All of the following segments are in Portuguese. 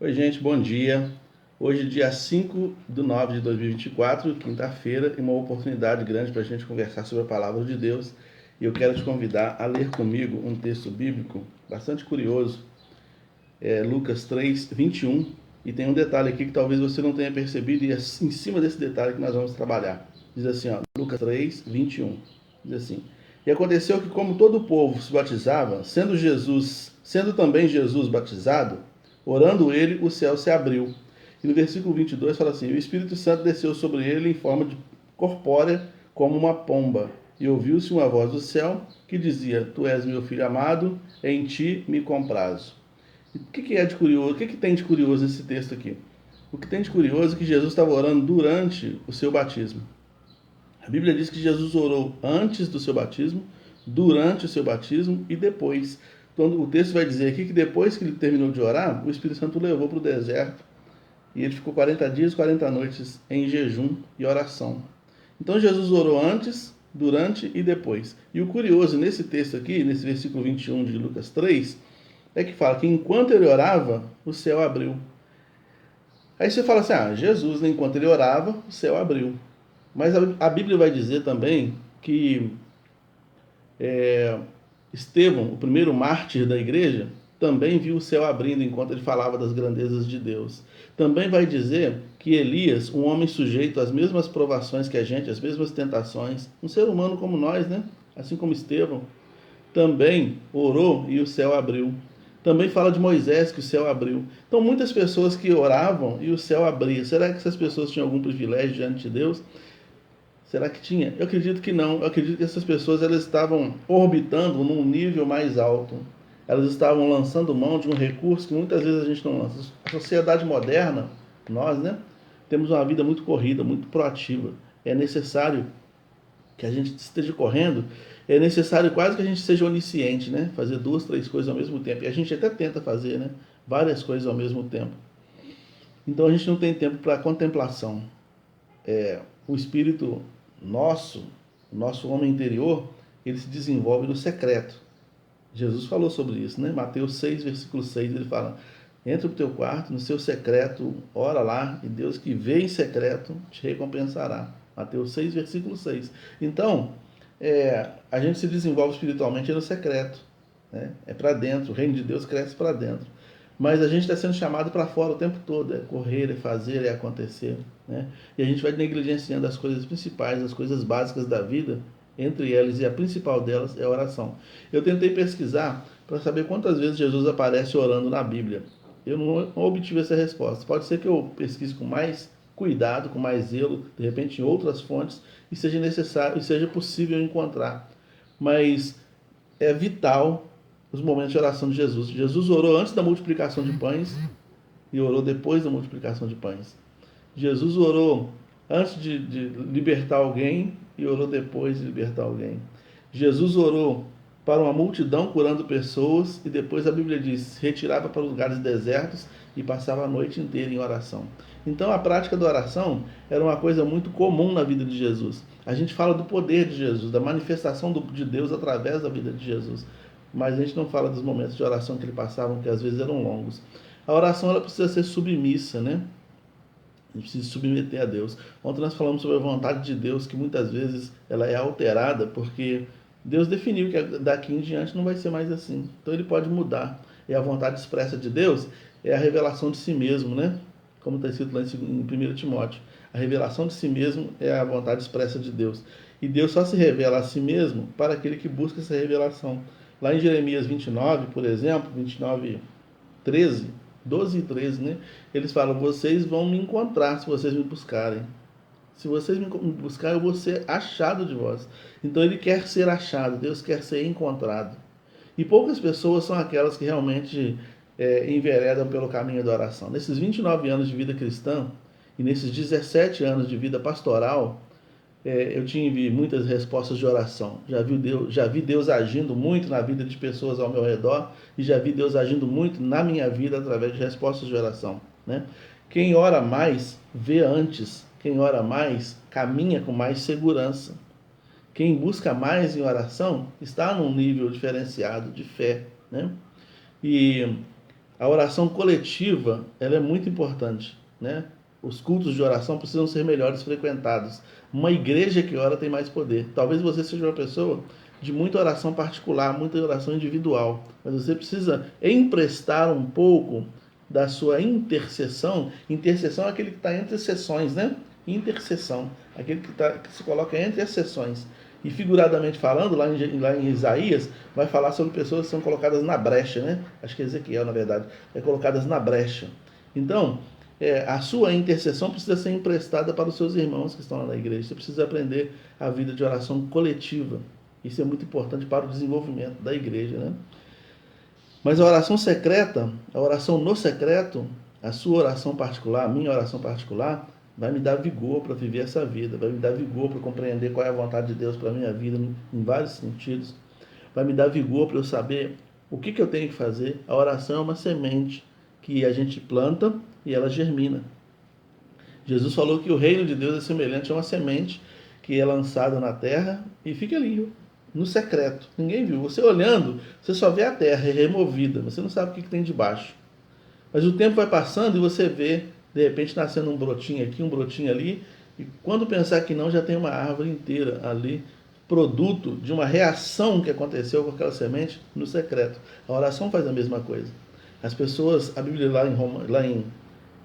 Oi, gente, bom dia. Hoje, dia 5/9/2024, quinta-feira, e uma oportunidade grande para a gente conversar sobre a palavra de Deus. E eu quero te convidar a ler comigo um texto bíblico bastante curioso, Lucas 3:21. E tem um detalhe aqui que talvez você não tenha percebido, e é em cima desse detalhe que nós vamos trabalhar. Diz assim, ó, Lucas 3:21. Diz assim: E aconteceu que, como todo o povo se batizava, sendo também Jesus batizado, orando ele, o céu se abriu. E no versículo 22 fala assim: O Espírito Santo desceu sobre ele em forma de corpórea, como uma pomba. E ouviu-se uma voz do céu que dizia: Tu és meu filho amado, em ti me comprazo. O que é de curioso? O que tem de curioso nesse texto aqui? O que tem de curioso é que Jesus estava orando durante o seu batismo. A Bíblia diz que Jesus orou antes do seu batismo, durante o seu batismo e depois. Quando o texto vai dizer aqui que depois que ele terminou de orar, o Espírito Santo o levou para o deserto e ele ficou 40 dias, 40 noites em jejum e oração. Então Jesus orou antes, durante e depois. E o curioso nesse texto aqui, nesse versículo 21 de Lucas 3, é que fala que enquanto ele orava, o céu abriu. Aí você fala assim, Jesus, enquanto ele orava, o céu abriu. Mas a Bíblia vai dizer também que Estevão, o primeiro mártir da igreja, também viu o céu abrindo enquanto ele falava das grandezas de Deus. Também vai dizer que Elias, um homem sujeito às mesmas provações que a gente, às mesmas tentações, um ser humano como nós, né? Assim como Estevão, também orou e o céu abriu. Também fala de Moisés que o céu abriu. Então muitas pessoas que oravam e o céu abria. Será que essas pessoas tinham algum privilégio diante de Deus? Será que tinha? Eu acredito que não. Eu acredito que essas pessoas elas estavam orbitando num nível mais alto. Elas estavam lançando mão de um recurso que muitas vezes a gente não lança. A sociedade moderna, nós, né, temos uma vida muito corrida, muito proativa. É necessário que a gente esteja correndo, é necessário quase que a gente seja onisciente, né? Fazer 2, 3 coisas ao mesmo tempo. E a gente até tenta fazer, né? Várias coisas ao mesmo tempo. Então a gente não tem tempo para contemplação. O espírito nosso, o nosso homem interior, ele se desenvolve no secreto. Jesus falou sobre isso, né? Mateus 6, versículo 6, ele fala: entra pro teu quarto, no seu secreto, ora lá, e Deus que vê em secreto te recompensará. Mateus 6, versículo 6. Então, a gente se desenvolve espiritualmente no secreto, né? É para dentro, o reino de Deus cresce para dentro. Mas a gente está sendo chamado para fora o tempo todo, é correr, é fazer, é acontecer, né? E a gente vai negligenciando as coisas principais, as coisas básicas da vida, entre elas, e a principal delas é a oração. Eu tentei pesquisar para saber quantas vezes Jesus aparece orando na Bíblia. Eu não obtive essa resposta. Pode ser que eu pesquise com mais cuidado, com mais zelo, de repente em outras fontes, e seja necessário, e seja possível encontrar. Mas é vital os momentos de oração de Jesus. Jesus orou antes da multiplicação de pães e orou depois da multiplicação de pães. Jesus orou antes de libertar alguém e orou depois de libertar alguém. Jesus orou para uma multidão curando pessoas e depois a Bíblia diz, retirava para lugares desertos e passava a noite inteira em oração. Então a prática da oração era uma coisa muito comum na vida de Jesus. A gente fala do poder de Jesus, da manifestação de Deus através da vida de Jesus, mas a gente não fala dos momentos de oração que ele passava, que às vezes eram longos. A oração ela precisa ser submissa, né? A gente precisa se submeter a Deus. Ontem nós falamos sobre a vontade de Deus, que muitas vezes ela é alterada, porque Deus definiu que daqui em diante não vai ser mais assim. Então ele pode mudar. E a vontade expressa de Deus é a revelação de si mesmo, né? Como está escrito lá em 1 Timóteo. A revelação de si mesmo é a vontade expressa de Deus. E Deus só se revela a si mesmo para aquele que busca essa revelação. Lá em Jeremias 29, por exemplo, 29, 13, 12 e 13, né? Eles falam, vocês vão me encontrar se vocês me buscarem. Se vocês me buscarem, eu vou ser achado de vós. Então ele quer ser achado, Deus quer ser encontrado. E poucas pessoas são aquelas que realmente enveredam pelo caminho da oração. Nesses 29 anos de vida cristã e nesses 17 anos de vida pastoral, eu tive muitas respostas de oração. Já vi Deus agindo muito na vida de pessoas ao meu redor e já vi Deus agindo muito na minha vida através de respostas de oração, né? Quem ora mais, vê antes. Quem ora mais, caminha com mais segurança. Quem busca mais em oração, está num nível diferenciado de fé, né? E A oração coletiva, ela é muito importante, né? Os cultos de oração precisam ser melhores frequentados. Uma igreja que ora tem mais poder. Talvez você seja uma pessoa de muita oração particular, muita oração individual, mas você precisa emprestar um pouco da sua intercessão. Intercessão é aquele que está entre sessões, né? Intercessão, aquele que se coloca entre as sessões. E figuradamente falando, lá em Isaías, vai falar sobre pessoas que são colocadas na brecha, né? Acho que é Ezequiel, na verdade, é colocadas na brecha. Então, a sua intercessão precisa ser emprestada para os seus irmãos que estão lá na igreja. Você precisa aprender a vida de oração coletiva. Isso é muito importante para o desenvolvimento da igreja, né? Mas a oração secreta, a oração no secreto, a sua oração particular, a minha oração particular, vai me dar vigor para viver essa vida, vai me dar vigor para compreender qual é a vontade de Deus para a minha vida, em vários sentidos. Vai me dar vigor para eu saber o que eu tenho que fazer. A oração é uma semente que a gente planta e ela germina. Jesus falou que o reino de Deus é semelhante a uma semente que é lançada na terra e fica ali, no secreto. Ninguém viu. Você olhando, você só vê a terra removida, você não sabe o que tem debaixo. Mas o tempo vai passando e você vê, de repente, nascendo um brotinho aqui, um brotinho ali, e quando pensar que não, já tem uma árvore inteira ali, produto de uma reação que aconteceu com aquela semente no secreto. A oração faz a mesma coisa. As pessoas, a Bíblia lá em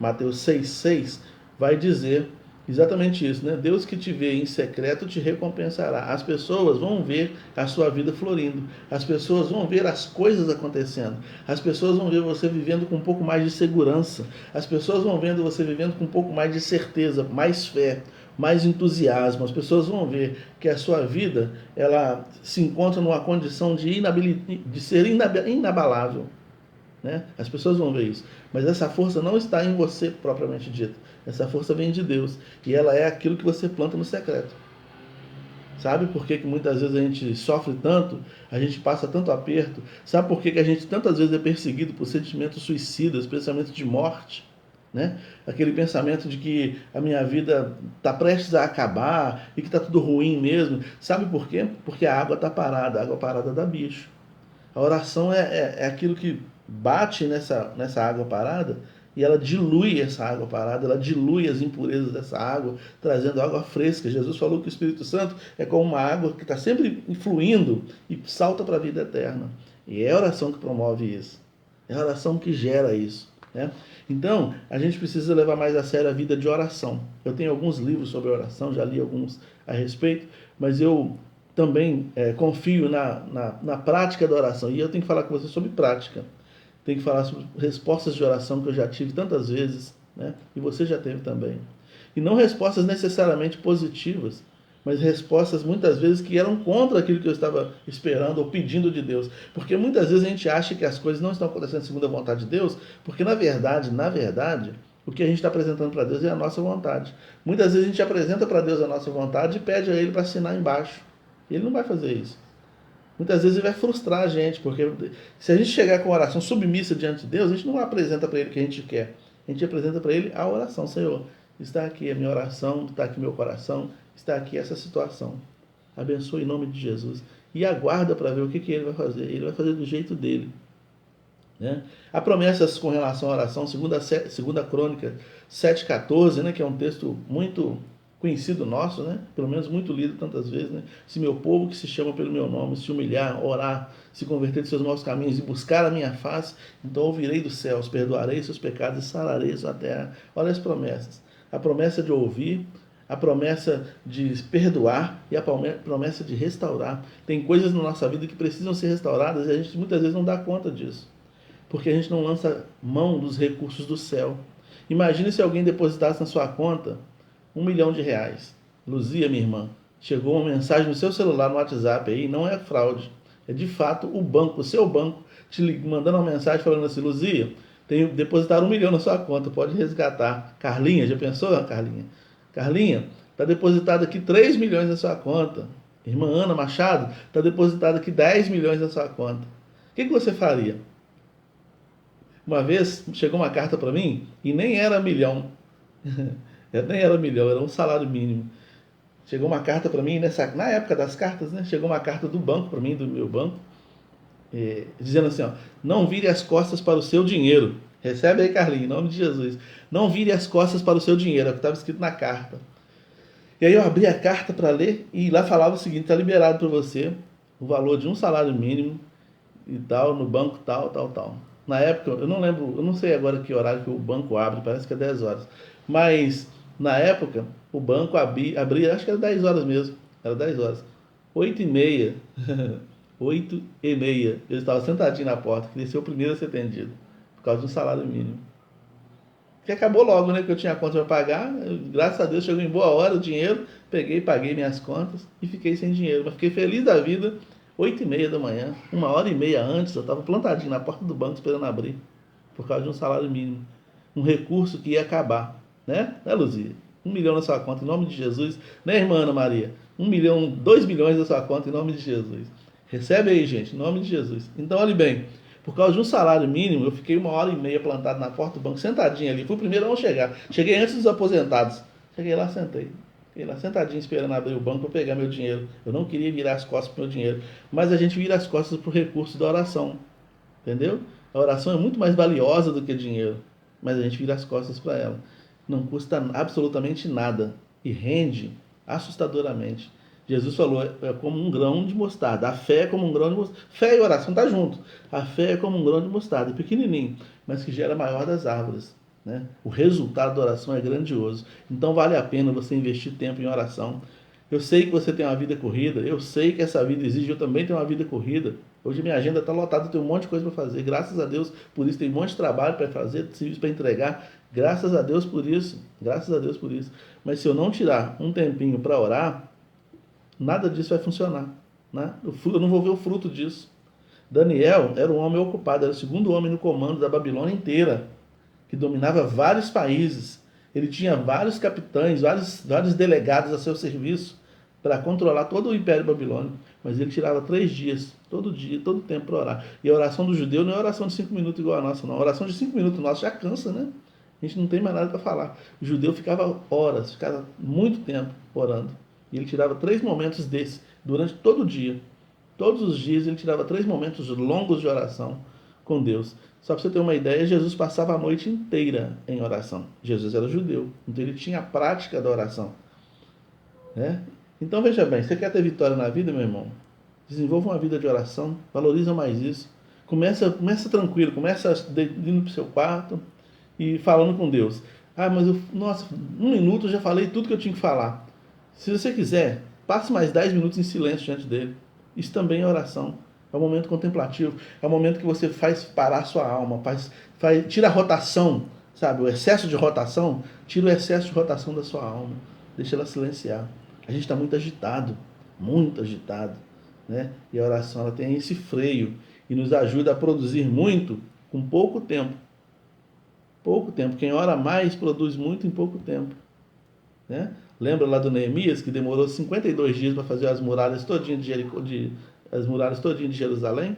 Mateus 6,6 vai dizer exatamente isso, né? Deus que te vê em secreto te recompensará. As pessoas vão ver a sua vida florindo. As pessoas vão ver as coisas acontecendo. As pessoas vão ver você vivendo com um pouco mais de segurança. As pessoas vão vendo você vivendo com um pouco mais de certeza, mais fé, mais entusiasmo. As pessoas vão ver que a sua vida ela se encontra numa condição de ser inabalável. Né? As pessoas vão ver isso. Mas essa força não está em você propriamente dito. Essa força vem de Deus. E ela é aquilo que você planta no secreto. Sabe por que muitas vezes a gente sofre tanto? A gente passa tanto aperto? Sabe por que a gente tantas vezes é perseguido por sentimentos suicidas, pensamento de morte? Né? Aquele pensamento de que a minha vida está prestes a acabar e que está tudo ruim mesmo. Sabe por quê? Porque a água está parada. A água parada dá bicho. A oração é aquilo que bate nessa água parada e ela dilui essa água parada, ela dilui as impurezas dessa água, trazendo água fresca. Jesus falou que o Espírito Santo é como uma água que está sempre fluindo e salta para a vida eterna. E é a oração que promove isso. É a oração que gera isso. Né? Então, a gente precisa levar mais a sério a vida de oração. Eu tenho alguns livros sobre oração, já li alguns a respeito, mas eu também confio na prática da oração. E eu tenho que falar com você sobre prática. Tenho que falar sobre respostas de oração que eu já tive tantas vezes, né? E você já teve também. E não respostas necessariamente positivas, mas respostas muitas vezes que eram contra aquilo que eu estava esperando ou pedindo de Deus. Porque muitas vezes a gente acha que as coisas não estão acontecendo segundo a vontade de Deus, porque na verdade, o que a gente está apresentando para Deus é a nossa vontade. Muitas vezes a gente apresenta para Deus a nossa vontade e pede a Ele para assinar embaixo. Ele não vai fazer isso. Muitas vezes ele vai frustrar a gente, porque se a gente chegar com a oração submissa diante de Deus, a gente não apresenta para Ele o que a gente quer. A gente apresenta para Ele a oração. Senhor, está aqui a minha oração, está aqui meu coração, está aqui essa situação. Abençoe em nome de Jesus. E aguarda para ver o que Ele vai fazer. Ele vai fazer do jeito dele. Né? Há promessas com relação à oração, segunda Crônica 7,14, né, que é um texto muito conhecido nosso, né? Pelo menos muito lido tantas vezes, né? Se meu povo que se chama pelo meu nome se humilhar, orar, se converter de seus maus caminhos e buscar a minha face, então ouvirei dos céus, perdoarei seus pecados e sararei a sua terra. Olha as promessas. A promessa de ouvir, a promessa de perdoar e a promessa de restaurar. Tem coisas na nossa vida que precisam ser restauradas e a gente muitas vezes não dá conta disso, porque a gente não lança mão dos recursos do céu. Imagine se alguém depositasse na sua conta R$1 milhão. Luzia, minha irmã, chegou uma mensagem no seu celular, no WhatsApp aí, não é fraude. É de fato o banco, o seu banco, te mandando uma mensagem falando assim: Luzia, tenho depositado R$1 milhão na sua conta, pode resgatar. Carlinha, já pensou, Carlinha? Carlinha, está depositado aqui 3 milhões na sua conta. Irmã Ana Machado, está depositado aqui 10 milhões na sua conta. O que você faria? Uma vez chegou uma carta para mim e nem era milhão. Nem era milhão, era um salário mínimo. Chegou uma carta para mim, na época das cartas, né? Chegou uma carta do banco para mim, do meu banco. dizendo assim, ó, não vire as costas para o seu dinheiro. Recebe aí, Carlinhos, em nome de Jesus. Não vire as costas para o seu dinheiro, é o que estava escrito na carta. E aí eu abri a carta para ler e lá falava o seguinte: está liberado para você o valor de um salário mínimo e tal, no banco tal, tal, tal. Na época, eu não lembro, eu não sei agora que horário que o banco abre, parece que é 10 horas. Mas, na época, o banco abria, acho que era 10 horas mesmo, era 10 horas. 8h30, 8h30, eu estava sentadinho na porta, queria ser o primeiro a ser atendido, por causa de um salário mínimo. Que acabou logo, né? Que eu tinha a conta para pagar. Graças a Deus chegou em boa hora o dinheiro. Peguei, paguei minhas contas e fiquei sem dinheiro. Mas fiquei feliz da vida. 8h30 da manhã, 1h30 antes, eu estava plantadinho na porta do banco esperando abrir. Por causa de um salário mínimo. Um recurso que ia acabar. Né, Luzia? 1 milhão na sua conta, em nome de Jesus. Né, irmã Ana Maria? 1 milhão, 2 milhões na sua conta, em nome de Jesus. Recebe aí, gente, em nome de Jesus. Então, olhe bem. Por causa de um salário mínimo, eu fiquei 1h30 plantado na porta do banco, sentadinho ali. Fui o primeiro a não chegar. Cheguei antes dos aposentados. Cheguei lá, sentei. Fiquei lá sentadinho esperando abrir o banco para pegar meu dinheiro. Eu não queria virar as costas para o meu dinheiro. Mas a gente vira as costas para o recurso da oração. Entendeu? A oração é muito mais valiosa do que dinheiro. Mas a gente vira as costas para ela. Não custa absolutamente nada. E rende assustadoramente. Jesus falou, é como um grão de mostarda. A fé é como um grão de mostarda. Fé e oração tá junto. A fé é como um grão de mostarda, pequenininho, mas que gera a maior das árvores. Né? O resultado da oração é grandioso. Então vale a pena você investir tempo em oração. Eu sei que você tem uma vida corrida, eu sei que essa vida exige, eu também tenho uma vida corrida. Hoje minha agenda está lotada, eu tenho um monte de coisa para fazer. Graças a Deus por isso, tem um monte de trabalho para fazer, serviço para entregar. Graças a Deus por isso. Graças a Deus por isso. Mas se eu não tirar um tempinho para orar, nada disso vai funcionar. Né? Eu não vou ver o fruto disso. Daniel era um homem ocupado, era o segundo homem no comando da Babilônia inteira, que dominava vários países. Ele tinha vários capitães, vários delegados a seu serviço para controlar todo o Império Babilônico. Mas ele tirava 3 dias, todo dia, todo tempo para orar. E a oração do judeu não é oração de 5 minutos igual a nossa, não. A oração de 5 minutos nossa já cansa, né? A gente não tem mais nada para falar. O judeu ficava horas, ficava muito tempo orando. E ele tirava 3 momentos desses durante todo o dia. Todos os dias ele tirava 3 momentos longos de oração com Deus. Só para você ter uma ideia, Jesus passava a noite inteira em oração. Jesus era judeu, então ele tinha a prática da oração. Né? Então veja bem, você quer ter vitória na vida, meu irmão? Desenvolva uma vida de oração, valoriza mais isso. Começa tranquilo, começa indo para o seu quarto e falando com Deus. Ah, mas nossa, 1 minuto eu já falei tudo que eu tinha que falar. Se você quiser, passe mais 10 minutos em silêncio diante dele. Isso também é oração. É um momento contemplativo. É um momento que você faz parar a sua alma. Tira a rotação, sabe? O excesso de rotação. Tira o excesso de rotação da sua alma. Deixa ela silenciar. A gente está muito agitado. Muito agitado. Né? E a oração ela tem esse freio. E nos ajuda a produzir muito com pouco tempo. Pouco tempo. Quem ora mais produz muito em pouco tempo. Né? Lembra lá do Neemias, que demorou 52 dias para fazer as muralhas todinhas de Jericó, as muralhas todinhas de Jerusalém?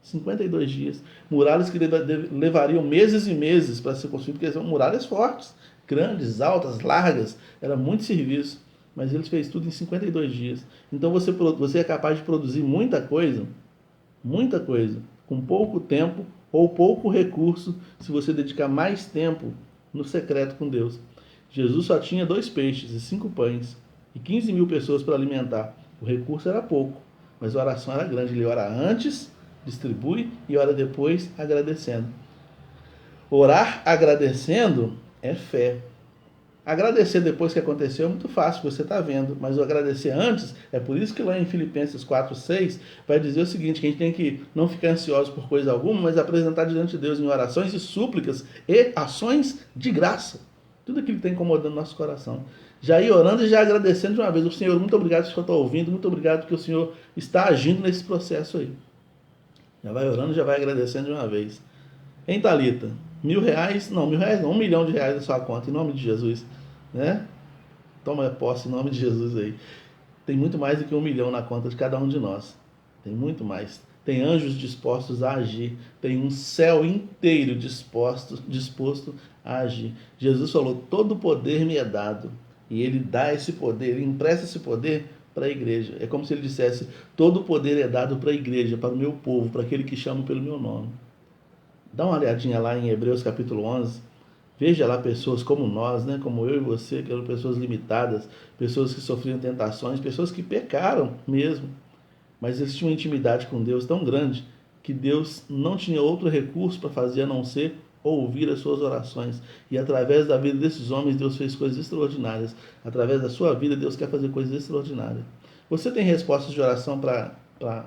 52 dias. Muralhas que levariam meses e meses para ser construídas, porque são muralhas fortes, grandes, altas, largas. Era muito serviço. Mas ele fez tudo em 52 dias. Então você é capaz de produzir muita coisa, com pouco tempo ou pouco recurso, se você dedicar mais tempo no secreto com Deus. Jesus só tinha 2 peixes e 5 pães e 15 mil pessoas para alimentar. O recurso era pouco, mas a oração era grande. Ele ora antes, distribui e ora depois agradecendo. Orar agradecendo é fé. Agradecer depois que aconteceu é muito fácil, você está vendo, mas o agradecer antes, é por isso que lá em Filipenses 4:6 vai dizer o seguinte, que a gente tem que não ficar ansioso por coisa alguma, mas apresentar diante de Deus em orações e súplicas e ações de graça. Tudo aquilo que está incomodando nosso coração. Já ir orando e já agradecendo de uma vez. O Senhor, muito obrigado que o Senhor está ouvindo, muito obrigado porque o Senhor está agindo nesse processo aí. Já vai orando, já vai agradecendo de uma vez. Hein, Thalita? R$1.000? Não, R$1.000 não, R$1 milhão na sua conta, em nome de Jesus. Né? Toma posse em nome de Jesus aí. Tem muito mais do que 1 milhão na conta de cada um de nós. Tem muito mais. Tem anjos dispostos a agir. Tem um céu inteiro disposto a agir. Jesus falou, todo poder me é dado. E ele dá esse poder, ele empresta esse poder para a igreja. É como se ele dissesse: todo o poder é dado para a igreja, para o meu povo, para aquele que chama pelo meu nome. Dá uma olhadinha lá em Hebreus capítulo 11. Veja lá pessoas como nós, né? Como eu e você, que eram pessoas limitadas, pessoas que sofriam tentações, pessoas que pecaram mesmo. Mas eles tinham uma intimidade com Deus tão grande que Deus não tinha outro recurso para fazer a não ser ouvir as suas orações. E através da vida desses homens, Deus fez coisas extraordinárias. Através da sua vida, Deus quer fazer coisas extraordinárias. Você tem respostas de oração para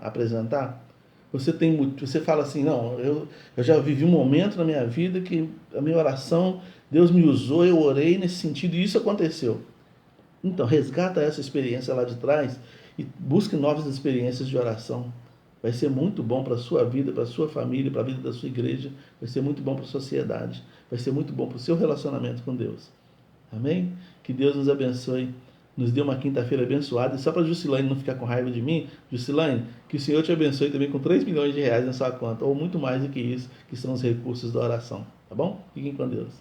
apresentar? Você fala assim: não, eu já vivi um momento na minha vida que a minha oração, Deus me usou, eu orei nesse sentido e isso aconteceu. Então, resgata essa experiência lá de trás e busque novas experiências de oração. Vai ser muito bom para a sua vida, para a sua família, para a vida da sua igreja. Vai ser muito bom para a sociedade. Vai ser muito bom para o seu relacionamento com Deus. Amém? Que Deus nos abençoe. Nos dê uma quinta-feira abençoada. E só para a Jusilane não ficar com raiva de mim, Jusilane, que o Senhor te abençoe também com 3 milhões de reais na sua conta, ou muito mais do que isso, que são os recursos da oração. Tá bom? Fiquem com Deus.